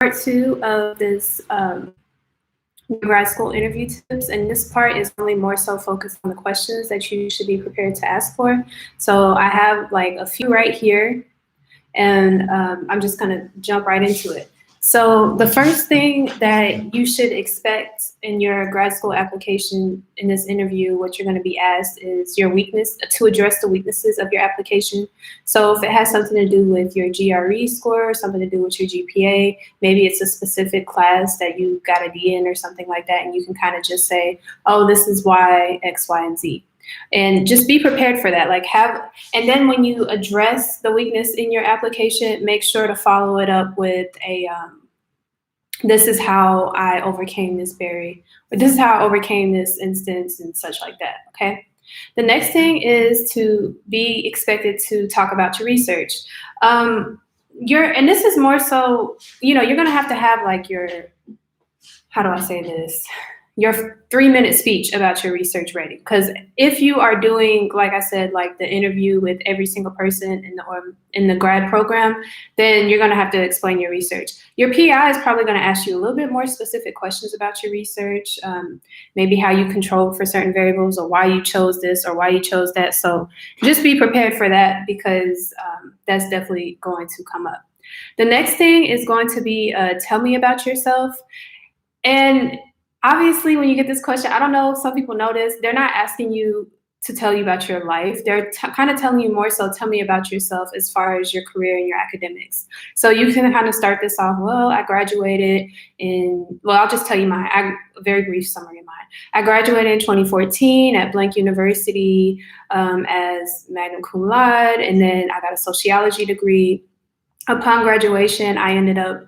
part 2 of this grad school interview tips, and this part is really more so focused on the questions that you should be prepared to ask for. So I have like a few right here, and I'm just gonna jump right into it. So the first thing that you should expect in your grad school application in this interview, what you're gonna be asked is your weakness, to address the weaknesses of your application. So if it has something to do with your GRE score, something to do with your GPA, maybe it's a specific class that you got a D in or something like that, and you can kind of just say, oh, this is why X, Y, and Z. And just be prepared for that. And then when you address the weakness in your application, make sure to follow it up with a, this is how I overcame this this is how I overcame this instance and such like that, okay? The next thing is to be expected to talk about your research. And this is more so, you're gonna have to have like your, how do I say this? Your 3-minute speech about your research ready. Because if you are doing, like I said, like the interview with every single person in the grad program, then you're gonna have to explain your research. Your PI is probably gonna ask you a little bit more specific questions about your research, maybe how you control for certain variables or why you chose this or why you chose that. So just be prepared for that, because that's definitely going to come up. The next thing is going to be tell me about yourself. And obviously, when you get this question, I don't know if some people know this, they're not asking you to tell you about your life. They're kind of telling you more so, tell me about yourself as far as your career and your academics. So you can kind of start this off, well, I graduated I'll just tell you a very brief summary of mine. I graduated in 2014 at blank university as magna cum laude, and then I got a sociology degree. Upon graduation, I ended up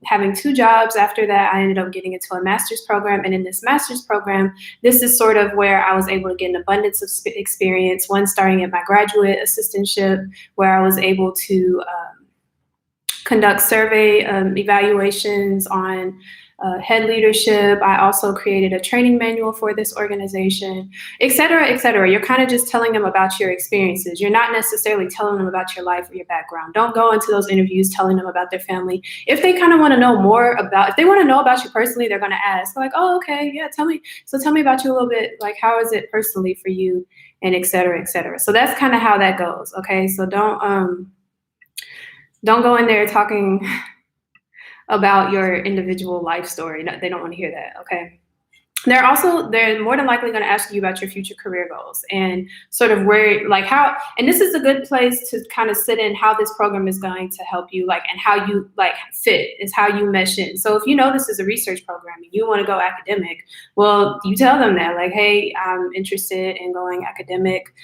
having 2 jobs. After that, I ended up getting into a master's program. And in this master's program, this is sort of where I was able to get an abundance of experience, one starting at my graduate assistantship, where I was able to conduct survey evaluations on head leadership. I also created a training manual for this organization, et cetera, et cetera. You're kind of just telling them about your experiences. You're not necessarily telling them about your life or your background. Don't go into those interviews telling them about their family. If they kind of want to know more if they want to know about you personally, they're going to ask, like, oh, okay, yeah, tell me about you a little bit, like, how is it personally for you, and et cetera, et cetera. So that's kind of how that goes, okay? So don't go in there talking about your individual life story. No, they don't want to hear that, okay? They're more than likely going to ask you about your future career goals and sort of and this is a good place to kind of sit in how this program is going to help you, and how you fit is how you mesh in. So if you know this is a research program and you want to go academic, well, you tell them that, like, hey, I'm interested in going academic.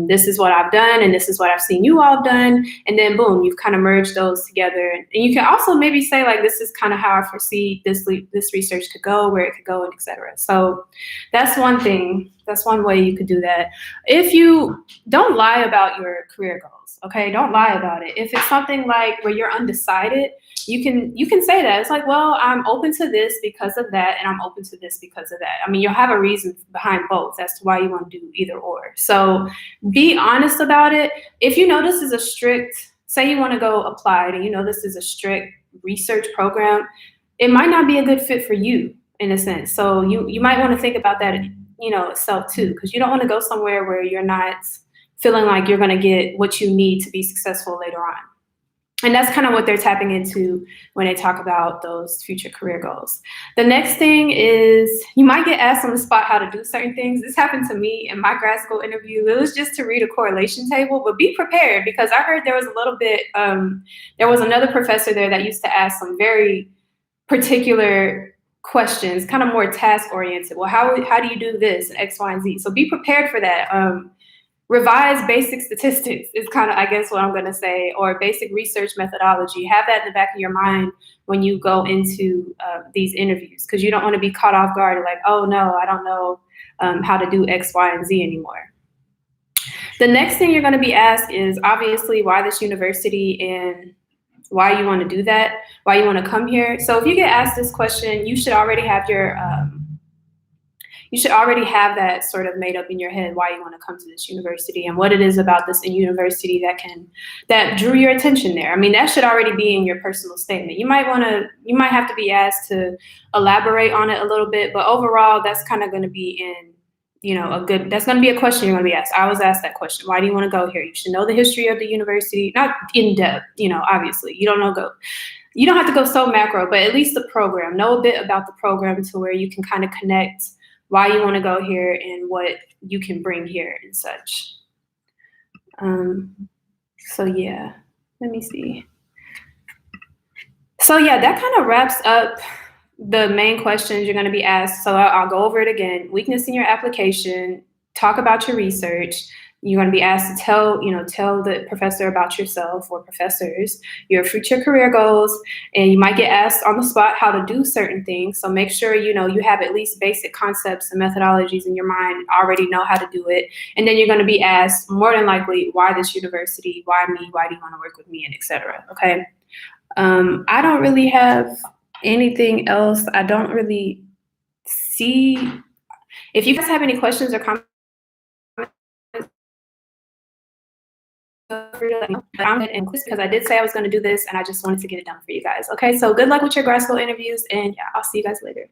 This is what I've done, and this is what I've seen you all done. And then boom, you've kind of merged those together. And you can also maybe say, like, this is kind of how I foresee this research could go, where it could go, and et cetera. So that's one thing. That's one way you could do that. If you don't lie about your career goals, okay? Don't lie about it. If it's something like where you're undecided, you can say that. It's like, well, I'm open to this because of that, and I'm open to this because of that. I mean, you'll have a reason behind both as to why you want to do either or. So be honest about it. If you know this is a strict, say you want to go applied and you know this is a strict research program, it might not be a good fit for you in a sense. So you might want to think about that, itself too, because you don't want to go somewhere where you're not feeling like you're going to get what you need to be successful later on. And that's kind of what they're tapping into when they talk about those future career goals. The next thing is you might get asked on the spot how to do certain things. This happened to me in my grad school interview. It was just to read a correlation table, but be prepared, because I heard there was a little bit, there was another professor there that used to ask some very particular questions, kind of more task oriented. Well, how do you do this, and X, Y, and Z? So be prepared for that. Revise basic statistics is kind of, I guess, what I'm going to say, or basic research methodology. Have that in the back of your mind when you go into these interviews, because you don't want to be caught off guard, like, oh no, I don't know how to do X, Y, and Z anymore. The next thing you're going to be asked is obviously why this university and why you want to do that, why you want to come here. So if you get asked this question, you should already have your you should already have that sort of made up in your head why you want to come to this university and what it is about this university that drew your attention there. I mean, that should already be in your personal statement. You might have to be asked to elaborate on it a little bit, but overall, that's kind of going to be in, that's going to be a question you're going to be asked. I was asked that question. Why do you want to go here? You should know the history of the university, not in depth, obviously. You don't have to go so macro, but at least the program. Know a bit about the program to where you can kind of connect why you want to go here and what you can bring here and such. So yeah, let me see. So yeah, that kind of wraps up the main questions you're going to be asked. So I'll go over it again. Weakness in your application, talk about your research. You're going to be asked to tell the professor about yourself or professors, your future career goals, and you might get asked on the spot how to do certain things. So make sure, you have at least basic concepts and methodologies in your mind, already know how to do it. And then you're going to be asked more than likely, why this university? Why me? Why do you want to work with me? And etc. Okay. I don't really have anything else. I don't really see. If you guys have any questions or comments, because I did say I was going to do this and I just wanted to get it done for you guys. Okay, so good luck with your grad school interviews, and yeah, I'll see you guys later.